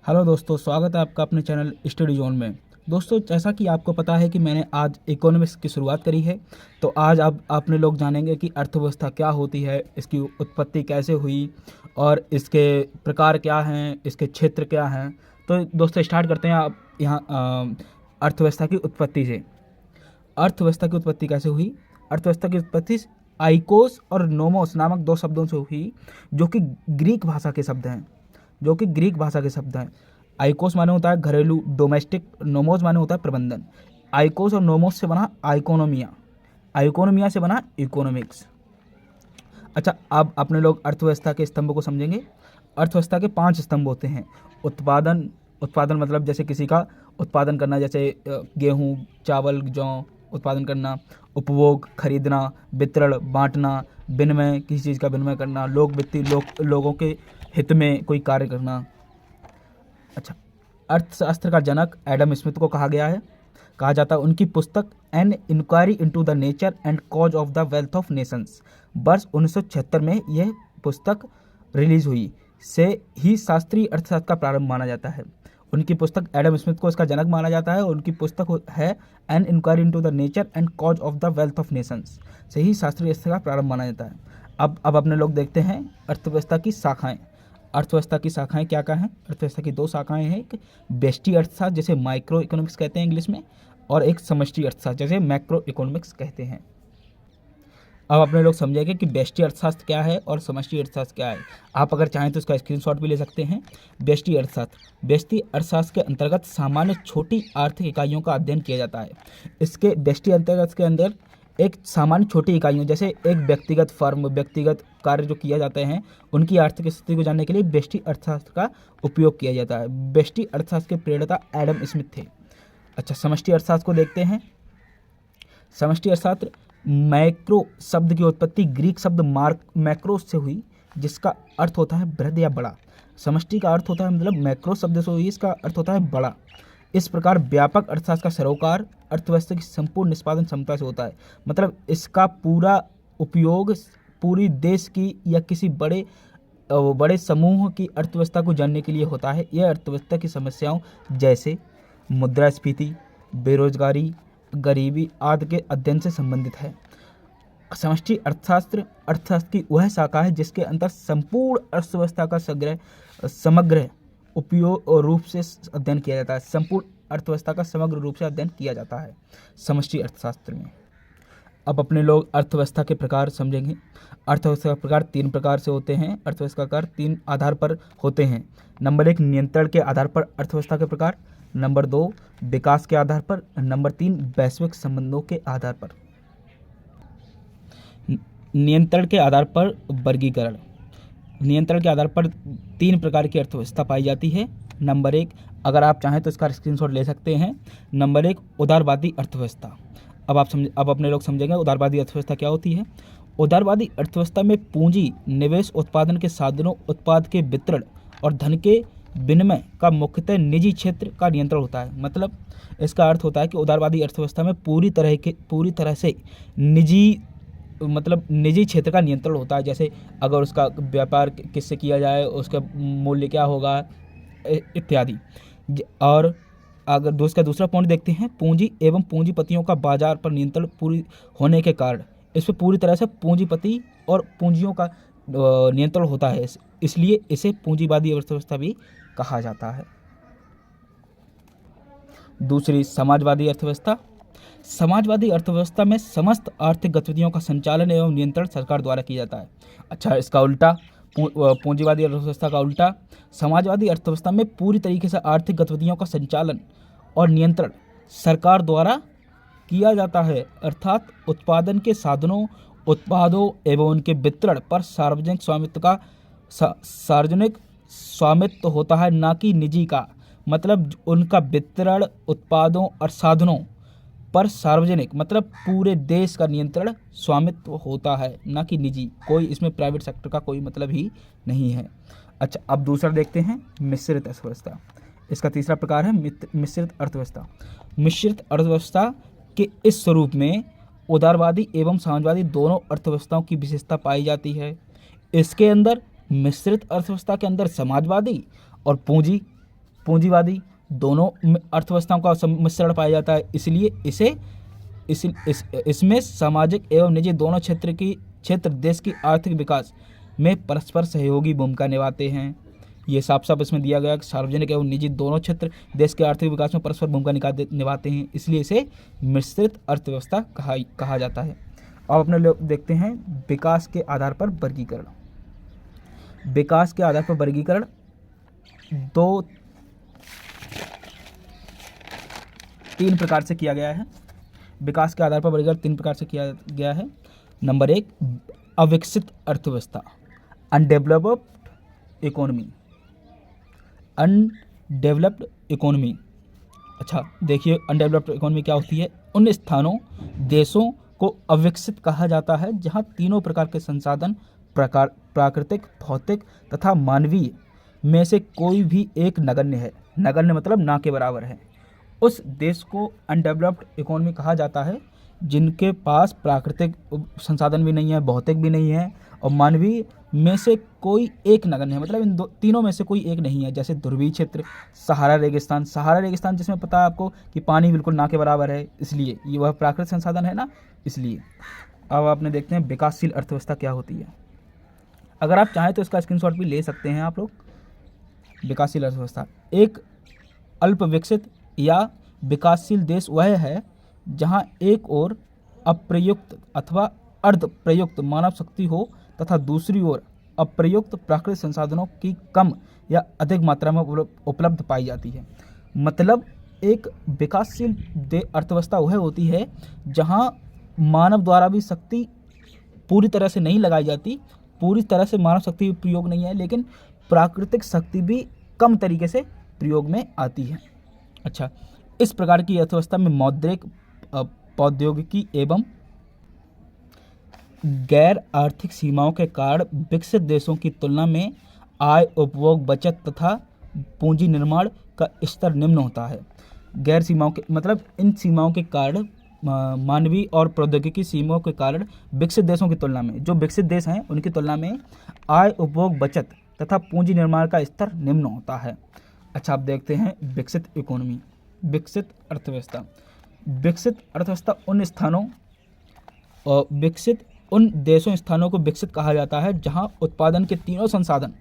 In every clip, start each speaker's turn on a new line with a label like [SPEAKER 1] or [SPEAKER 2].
[SPEAKER 1] Hello दोस्तों, स्वागत है आपका अपने चैनल स्टडी जोन में। दोस्तों, जैसा कि आपको पता है कि मैंने आज इकोनॉमिक्स की शुरुआत करी है, तो आज आप आपने लोग जानेंगे कि अर्थव्यवस्था क्या होती है, इसकी उत्पत्ति कैसे हुई और इसके प्रकार क्या हैं, इसके क्षेत्र क्या हैं। तो दोस्तों स्टार्ट करते हैं आप यहाँ अर्थव्यवस्था की उत्पत्ति से। अर्थव्यवस्था की उत्पत्ति कैसे हुई? अर्थव्यवस्था की उत्पत्ति आइकोस और नोमोस नामक दो शब्दों से हुई, जो कि ग्रीक भाषा के शब्द हैं। आइकोस माने होता है घरेलू, डोमेस्टिक। नोमोस माने होता है प्रबंधन। आइकोस और नोमोस से बना आइकोनोमिया, आइकोनोमिया से बना इकोनॉमिक्स। अच्छा, अब अपने लोग अर्थव्यवस्था के स्तंभों को समझेंगे। अर्थव्यवस्था के 5 स्तंभ होते हैं। उत्पादन, उत्पादन मतलब जैसे किसी का उत्पादन करना, जैसे गेहूँ, चावल, जौ उत्पादन करना। उपभोग, खरीदना। वितरण, बांटना। विनिमय, किसी चीज़ का विनिमय करना। लोक वित्तीय, लोगों के हित में कोई कार्य करना। अच्छा, अर्थशास्त्र का जनक एडम स्मिथ को कहा जाता है। उनकी पुस्तक an inquiry into the nature and cause of the wealth of nations, वर्ष 1976 में यह पुस्तक रिलीज हुई, से ही शास्त्रीय अर्थशास्त्र का प्रारंभ माना जाता है। उनकी पुस्तक, एडम स्मिथ को इसका जनक माना जाता है। उनकी पुस्तक है an inquiry into the nature and cause of the wealth of nations, से ही शास्त्रीय अर्थशास्त्र का प्रारंभ माना जाता है। अब अपने लोग देखते हैं अर्थव्यवस्था की शाखाएं। अर्थव्यवस्था की शाखाएं क्या क्या हैं? अर्थव्यवस्था की 2 शाखाएं हैं। एक व्यष्टि अर्थशास्त्र, जिसे माइक्रो इकोनॉमिक्स कहते हैं इंग्लिश में, और एक समष्टि अर्थशास्त्र, जैसे मैक्रो इकोनॉमिक्स कहते हैं। अब अपने लोग समझेंगे कि व्यष्टि अर्थशास्त्र क्या है और समष्टि अर्थशास्त्र क्या है। आप अगर चाहें तो इसका स्क्रीनशॉट भी ले सकते हैं। व्यष्टि अर्थशास्त्र के अंतर्गत सामान्य छोटी आर्थिक इकाइयों का अध्ययन किया जाता है। इसके व्यष्टि अंतर्गत के अंदर एक सामान्य छोटी इकाइयों, जैसे एक व्यक्तिगत फर्म, व्यक्तिगत कार्य जो किया जाते हैं, उनकी आर्थिक स्थिति को जानने के लिए व्यष्टि अर्थशास्त्र का उपयोग किया जाता है। व्यष्टि अर्थशास्त्र के प्रणेता एडम स्मिथ थे। अच्छा, समष्टि अर्थशास्त्र को देखते हैं। समष्टि अर्थशास्त्र, मैक्रो शब्द की उत्पत्ति ग्रीक शब्द मैक्रोस से हुई, जिसका अर्थ होता है बृहद या बड़ा। समष्टि का अर्थ होता है, मतलब मैक्रो शब्द से हुई, इसका अर्थ होता है बड़ा। इस प्रकार व्यापक अर्थशास्त्र का सरोकार अर्थव्यवस्था की संपूर्ण निष्पादन क्षमता से होता है। मतलब इसका पूरा उपयोग पूरी देश की या किसी बड़े समूह की अर्थव्यवस्था को जानने के लिए होता है। यह अर्थव्यवस्था की समस्याओं जैसे मुद्रास्फीति, बेरोजगारी, गरीबी आदि के अध्ययन से संबंधित है। समष्टि अर्थशास्त्र की वह शाखा है जिसके अंतर संपूर्ण अर्थव्यवस्था का समग्र उपयोग और रूप से अध्ययन किया जाता है। संपूर्ण अर्थव्यवस्था का समग्र रूप से अध्ययन किया जाता है समष्टि अर्थशास्त्र में। अब अपने लोग अर्थव्यवस्था के प्रकार समझेंगे। अर्थव्यवस्था का प्रकार 3 प्रकार से होते हैं। अर्थव्यवस्था का प्रकार 3 आधार पर होते हैं। नंबर 1, नियंत्रण के आधार पर अर्थव्यवस्था के प्रकार। नंबर 2, विकास के आधार पर। नंबर 3, वैश्विक संबंधों के आधार पर। नियंत्रण के आधार पर वर्गीकरण। नियंत्रण के आधार पर 3 प्रकार की अर्थव्यवस्था पाई जाती है। नंबर 1, अगर आप चाहें तो इसका स्क्रीनशॉट ले सकते हैं। नंबर 1, उदारवादी अर्थव्यवस्था। अब अपने लोग समझेंगे उदारवादी अर्थव्यवस्था क्या होती है। उदारवादी अर्थव्यवस्था में पूंजी, निवेश, उत्पादन के साधनों, उत्पाद के वितरण और धन के विनिमय का मुख्यतः निजी क्षेत्र का नियंत्रण होता है। मतलब इसका अर्थ होता है कि उदारवादी अर्थव्यवस्था में पूरी तरह से निजी क्षेत्र का नियंत्रण होता है। जैसे अगर उसका व्यापार किससे किया जाए, उसका मूल्य क्या होगा, इत्यादि। और अगर दूसरा पॉइंट देखते हैं, पूंजी एवं पूंजीपतियों का बाजार पर नियंत्रण पूरी होने के कारण इस पर पूरी तरह से पूंजीपति और पूंजियों का नियंत्रण होता है, इसलिए इसे पूंजीवादी अर्थव्यवस्था भी कहा जाता है। दूसरी, समाजवादी अर्थव्यवस्था। समाजवादी अर्थव्यवस्था में समस्त आर्थिक गतिविधियों का संचालन एवं नियंत्रण सरकार द्वारा किया जाता है। अच्छा, इसका उल्टा, पूंजीवादी अर्थव्यवस्था का उल्टा, समाजवादी अर्थव्यवस्था में पूरी तरीके से आर्थिक गतिविधियों का संचालन और नियंत्रण सरकार द्वारा किया जाता है। अर्थात उत्पादन के साधनों, उत्पादों एवं उनके वितरण पर सार्वजनिक स्वामित्व होता है, ना कि निजी का। मतलब उनका वितरण, उत्पादों और साधनों पर सार्वजनिक मतलब पूरे देश का नियंत्रण, स्वामित्व होता है, ना कि निजी। कोई इसमें प्राइवेट सेक्टर का कोई मतलब ही नहीं है। अच्छा, अब दूसरा देखते हैं, मिश्रित अर्थव्यवस्था। इसका तीसरा प्रकार है मिश्रित अर्थव्यवस्था। मिश्रित अर्थव्यवस्था के इस स्वरूप में उदारवादी एवं समाजवादी दोनों अर्थव्यवस्थाओं की विशेषता पाई जाती है। इसके अंदर, मिश्रित अर्थव्यवस्था के अंदर समाजवादी और पूंजी पूंजीवादी दोनों अर्थव्यवस्थाओं का मिश्रण पाया जाता है, इसलिए इसमें सामाजिक एवं निजी दोनों क्षेत्र देश की आर्थिक विकास में परस्पर सहयोगी भूमिका निभाते हैं। ये साफ साफ इसमें दिया गया कि सार्वजनिक एवं निजी दोनों क्षेत्र देश के आर्थिक विकास में परस्पर भूमिका निभाते हैं, इसलिए इसे मिश्रित अर्थव्यवस्था कहा जाता है। अब अपने लोग देखते हैं विकास के आधार पर वर्गीकरण। विकास के आधार पर वर्गीकरण तीन प्रकार से किया गया है। विकास के आधार पर वर्गीकरण तीन प्रकार से किया गया है। नंबर 1, अविकसित अर्थव्यवस्था, अनडेवलप्ड इकोनॉमी। अनडेवलप्ड इकोनॉमी, अच्छा देखिए अनडेवलप्ड इकोनॉमी क्या होती है। उन स्थानों देशों को अविकसित कहा जाता है जहां तीनों प्रकार के संसाधन प्राकृतिक, भौतिक तथा मानवीय में से कोई भी एक नगण्य है। नगण्य मतलब ना के बराबर है। उस देश को अनडेवलप्ड इकोनॉमी कहा जाता है जिनके पास प्राकृतिक संसाधन भी नहीं है, भौतिक भी नहीं है और मानवीय में से कोई एक नगण्य है, मतलब इन तीनों में से कोई एक नहीं है। जैसे ध्रुवीय क्षेत्र, सहारा रेगिस्तान जिसमें पता है आपको कि पानी बिल्कुल ना के बराबर है, इसलिए ये वह प्राकृतिक संसाधन है ना, इसलिए। अब आपने देखते हैं विकासशील अर्थव्यवस्था क्या होती है। अगर आप चाहें तो इसका स्क्रीनशॉट भी ले सकते हैं आप लोग। विकासशील अर्थव्यवस्था, एक अल्प विकसित या विकासशील देश वह है जहां एक ओर अप्रयुक्त अथवा अर्ध प्रयुक्त मानव शक्ति हो तथा दूसरी ओर अप्रयुक्त प्राकृतिक संसाधनों की कम या अधिक मात्रा में उपलब्ध पाई जाती है। मतलब एक विकासशील अर्थव्यवस्था वह होती है जहां मानव द्वारा भी शक्ति पूरी तरह से नहीं लगाई जाती, पूरी तरह से मानव शक्ति प्रयोग नहीं है, लेकिन प्राकृतिक शक्ति भी कम तरीके से प्रयोग में आती है। अच्छा, इस प्रकार की अर्थव्यवस्था में मौद्रिक, प्रौद्योगिकी एवं गैर आर्थिक सीमाओं के कारण विकसित देशों की तुलना में आय, उपभोग, बचत तथा पूंजी निर्माण का स्तर निम्न होता है। गैर सीमाओं के मतलब इन सीमाओं के कारण, मानवीय और प्रौद्योगिकी सीमाओं के कारण विकसित देशों की तुलना में, जो विकसित देश हैं उनकी तुलना में आय, उपभोग, बचत तथा पूंजी निर्माण का स्तर निम्न होता है। अच्छा, आप देखते हैं विकसित इकोनॉमी, विकसित अर्थव्यवस्था। विकसित अर्थव्यवस्था उन देशों स्थानों को विकसित कहा जाता है जहां उत्पादन के तीनों संसाधन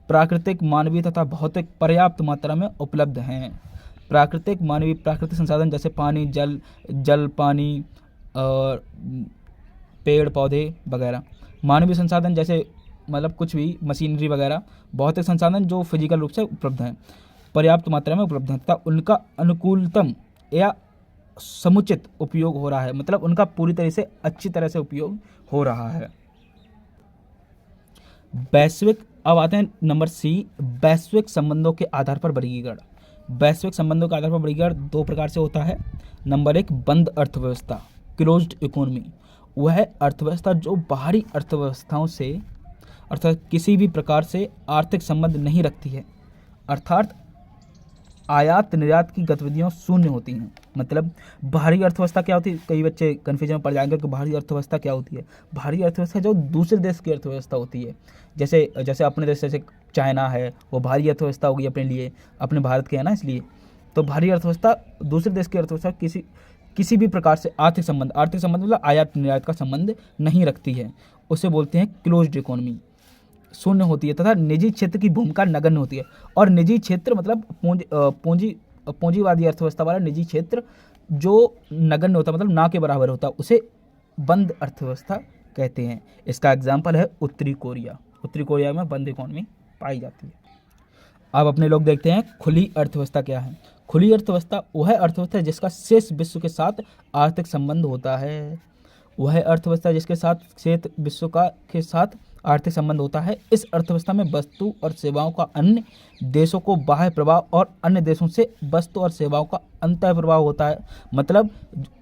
[SPEAKER 1] प्राकृतिक, मानवीय तथा भौतिक पर्याप्त मात्रा में उपलब्ध हैं। प्राकृतिक संसाधन जैसे पानी, जल पानी और पेड़ पौधे वगैरह। मानवीय संसाधन जैसे मतलब कुछ भी मशीनरी वगैरह। भौतिक संसाधन जो फिजिकल रूप से उपलब्ध हैं, पर्याप्त मात्रा में उपलब्ध हैं तथा उनका अनुकूलतम या समुचित उपयोग हो रहा है, मतलब उनका पूरी तरह से अच्छी तरह से उपयोग हो रहा है। वैश्विक, अब आते हैं नंबर C, वैश्विक संबंधों के आधार पर वर्गीकरण। वैश्विक संबंधों के आधार पर वर्गीकरण दो प्रकार से होता है। नंबर 1, बंद अर्थव्यवस्था, क्लोज्ड इकोनॉमी। वह अर्थव्यवस्था जो बाहरी अर्थव्यवस्थाओं से अर्थात किसी भी प्रकार से आर्थिक संबंध नहीं रखती है, अर्थात आयात निर्यात की गतिविधियां शून्य होती हैं। मतलब बाहरी अर्थव्यवस्था क्या होती है, कई बच्चे कन्फ्यूजन में पड़ जाएंगे कि बाहरी अर्थव्यवस्था क्या होती है। बाहरी अर्थव्यवस्था जो दूसरे देश की अर्थव्यवस्था होती है, जैसे अपने देश, जैसे चाइना है, वो बाहरी अर्थव्यवस्था होगी अपने लिए, अपने भारत के है ना, इसलिए। तो बाहरी अर्थव्यवस्था दूसरे देश की अर्थव्यवस्था किसी भी प्रकार से आर्थिक संबंध मतलब आयात निर्यात का संबंध नहीं रखती है, उसे बोलते हैं क्लोज्ड इकोनॉमी, शून्य होती है तथा निजी क्षेत्र की भूमिका नगण्य होती है। और निजी क्षेत्र मतलब पूंजीवादी अर्थव्यवस्था वाला निजी क्षेत्र जो नगण्य होता है, मतलब ना के बराबर होता है, उसे बंद अर्थव्यवस्था कहते हैं। इसका एग्जाम्पल है उत्तरी कोरिया। उत्तरी कोरिया में बंद इकोनॉमी पाई जाती है। अब अपने लोग देखते हैं खुली अर्थव्यवस्था क्या है। खुली अर्थव्यवस्था वह अर्थव्यवस्था जिसका शेष विश्व के साथ आर्थिक संबंध होता है। वह अर्थव्यवस्था जिसके साथ शेष विश्व के साथ आर्थिक संबंध होता है। इस अर्थव्यवस्था में वस्तु और सेवाओं का अन्य देशों को बाह्य प्रभाव और अन्य देशों से वस्तु और सेवाओं का अंतः प्रभाव होता है। मतलब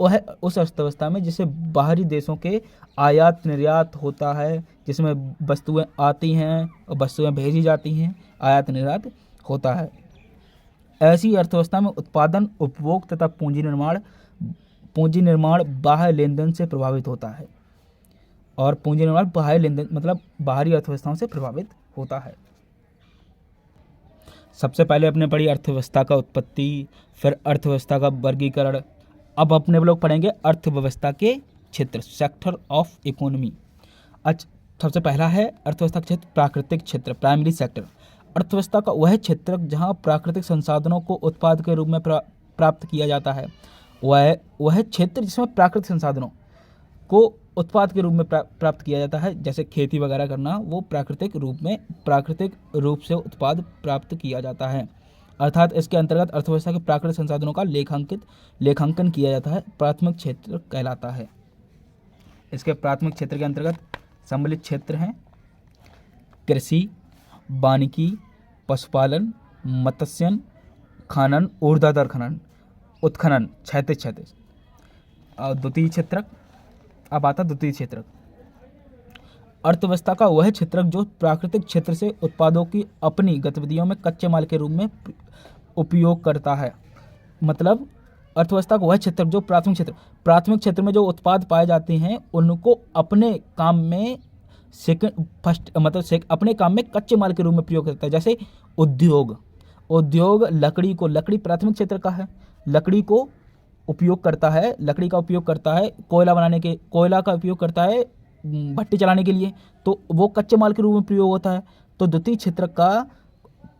[SPEAKER 1] वह उस अर्थव्यवस्था में जिसे बाहरी देशों के आयात निर्यात होता है, जिसमें वस्तुएं आती हैं और वस्तुएं भेजी जाती हैं, आयात निर्यात होता है। ऐसी अर्थव्यवस्था में उत्पादन, उपभोग तथा पूंजी निर्माण बाह्य लेन देन से प्रभावित होता है। और पूंजी निर्माण बाह्य लेन देन मतलब बाहरी अर्थव्यवस्थाओं से प्रभावित होता है। सबसे पहले अपने पढ़ी अर्थव्यवस्था का उत्पत्ति, फिर अर्थव्यवस्था का वर्गीकरण। अब अपने लोग पढ़ेंगे अर्थव्यवस्था के क्षेत्र, सेक्टर ऑफ इकोनॉमी। अच्छा, सबसे पहला है अर्थव्यवस्था का क्षेत्र प्राकृतिक क्षेत्र, प्राइमरी सेक्टर। अर्थव्यवस्था का वह क्षेत्र जहाँ प्राकृतिक संसाधनों को उत्पाद के रूप में प्राप्त किया जाता है। वह क्षेत्र जिसमें प्राकृतिक संसाधनों को उत्पाद के रूप में प्राप्त किया जाता है, जैसे खेती वगैरह करना, वो प्राकृतिक रूप से उत्पाद प्राप्त किया जाता है। अर्थात इसके अंतर्गत अर्थव्यवस्था के प्राकृतिक संसाधनों का लेखांकन किया जाता है, प्राथमिक क्षेत्र कहलाता है। इसके प्राथमिक क्षेत्र के अंतर्गत सम्मिलित क्षेत्र हैं कृषि, वानिकी, पशुपालन, मत्स्यन, खनन, ऊर्ध्वाधर खनन, उत्खनन, क्षैतिज। और द्वितीय क्षेत्रक, अब आता द्वितीय क्षेत्रक। अर्थव्यवस्था का वह क्षेत्रक जो प्राकृतिक क्षेत्र से उत्पादों की अपनी गतिविधियों में कच्चे माल के रूप में उपयोग करता है। मतलब अर्थव्यवस्था का वह क्षेत्र जो प्राथमिक क्षेत्र में जो उत्पाद पाए जाते हैं उनको अपने काम में अपने काम में कच्चे माल के रूप में प्रयोग करता है। जैसे उद्योग लकड़ी प्राथमिक क्षेत्र का है, लकड़ी का उपयोग करता है कोयला का उपयोग करता है भट्टी चलाने के लिए, तो वो कच्चे माल के रूप में प्रयोग होता है। तो द्वितीय क्षेत्र का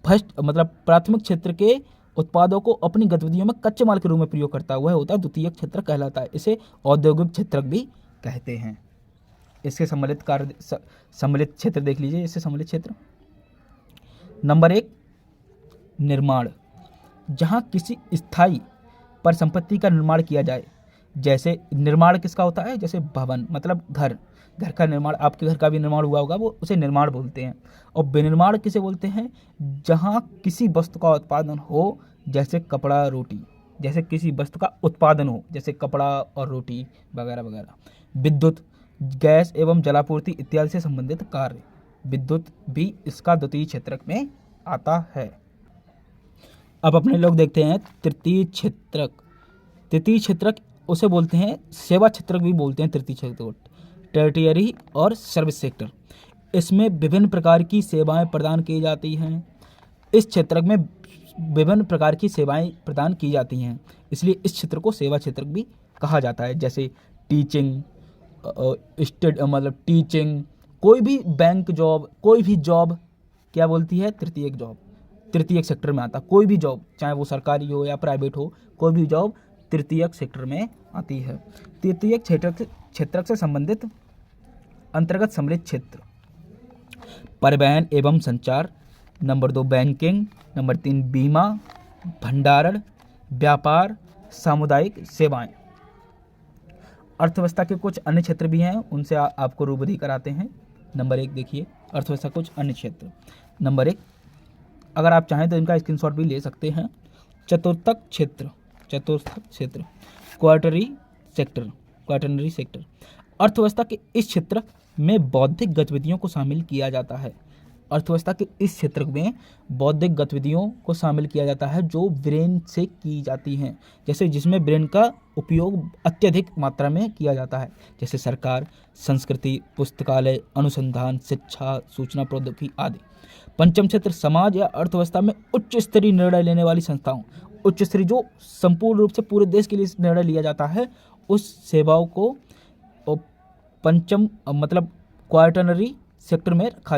[SPEAKER 1] प्राथमिक क्षेत्र के उत्पादों को अपनी गतिविधियों में कच्चे माल के रूप में प्रयोग करता है, वह होता है द्वितीय क्षेत्र कहलाता है। इसे औद्योगिक क्षेत्र भी कहते हैं। इसके सम्मिलित क्षेत्र देख लीजिए। इससे सम्मिलित क्षेत्र नंबर 1 निर्माण, जहाँ किसी स्थायी पर संपत्ति का निर्माण किया जाए। जैसे निर्माण किसका होता है, जैसे भवन मतलब घर का निर्माण, आपके घर का भी निर्माण हुआ होगा, वो उसे निर्माण बोलते हैं। और विनिर्माण किसे बोलते हैं, जहाँ किसी वस्तु का उत्पादन हो, जैसे कपड़ा रोटी, जैसे किसी वस्तु का उत्पादन हो, जैसे कपड़ा और रोटी वगैरह वगैरह। विद्युत, गैस एवं जलापूर्ति इत्यादि से संबंधित कार्य, विद्युत भी इसका द्वितीय क्षेत्रक में आता है। अब अपने लोग देखते हैं तृतीय क्षेत्रक। तृतीय क्षेत्रक उसे बोलते हैं सेवा क्षेत्रक भी बोलते हैं। तृतीय क्षेत्र को टर्टियरी और सर्विस सेक्टर। इसमें विभिन्न प्रकार की सेवाएं प्रदान की जाती हैं। इस क्षेत्रक में विभिन्न प्रकार की सेवाएं प्रदान की जाती हैं, इसलिए इस क्षेत्र को सेवा क्षेत्रक भी कहा जाता है। जैसे टीचिंग, कोई भी बैंक जॉब, कोई भी जॉब क्या बोलती है, तृतीयक जॉब, तृतीयक सेक्टर में आता। कोई भी जॉब, चाहे वो सरकारी हो या प्राइवेट हो, कोई भी जॉब तृतीयक सेक्टर में आती है। तृतीयक क्षेत्रक से संबंधित अंतर्गत सम्मिलित क्षेत्र परिवहन एवं संचार, नंबर 2 बैंकिंग, नंबर 3 बीमा, भंडारण, व्यापार, सामुदायिक सेवाएं। अर्थव्यवस्था के कुछ अन्य क्षेत्र भी हैं, उनसे आपको रूबरू कराते हैं। नंबर 1 देखिए अर्थव्यवस्था कुछ अन्य क्षेत्र। नंबर 1, अगर आप चाहें तो इनका स्क्रीनशॉट भी ले सकते हैं। चतुर्थक क्षेत्र, क्वार्टरनरी सेक्टर। अर्थव्यवस्था के इस क्षेत्र में बौद्धिक गतिविधियों को शामिल किया जाता है। अर्थव्यवस्था के इस क्षेत्र में बौद्धिक गतिविधियों को शामिल किया जाता है जो ब्रेन से की जाती हैं, जैसे जिसमें ब्रेन का उपयोग अत्यधिक मात्रा में किया जाता है, जैसे सरकार, संस्कृति, पुस्तकालय, अनुसंधान, शिक्षा, सूचना प्रौद्योगिकी आदि। पंचम क्षेत्र समाज या अर्थव्यवस्था में उच्च स्तरीय निर्णय लेने वाली संस्थाओं, उच्च स्तरीय जो संपूर्ण रूप से पूरे देश के लिए निर्णय लिया जाता है, उस सेवाओं को पंचम क्वार्टरनरी सेक्टर में रखा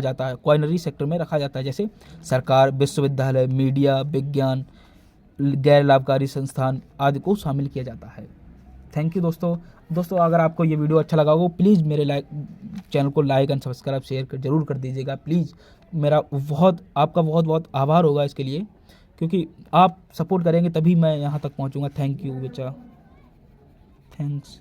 [SPEAKER 1] जाता है। जैसे सरकार, विश्वविद्यालय, मीडिया, विज्ञान, गैर लाभकारी संस्थान आदि को शामिल किया जाता है। थैंक यू दोस्तों अगर आपको ये वीडियो अच्छा लगा हो प्लीज़ मेरे चैनल को लाइक एंड सब्सक्राइब शेयर जरूर कर दीजिएगा प्लीज़। मेरा आपका बहुत बहुत आभार होगा इसके लिए, क्योंकि आप सपोर्ट करेंगे तभी मैं यहाँ तक पहुँचूँगा। थैंक यू बेचा, थैंक्स।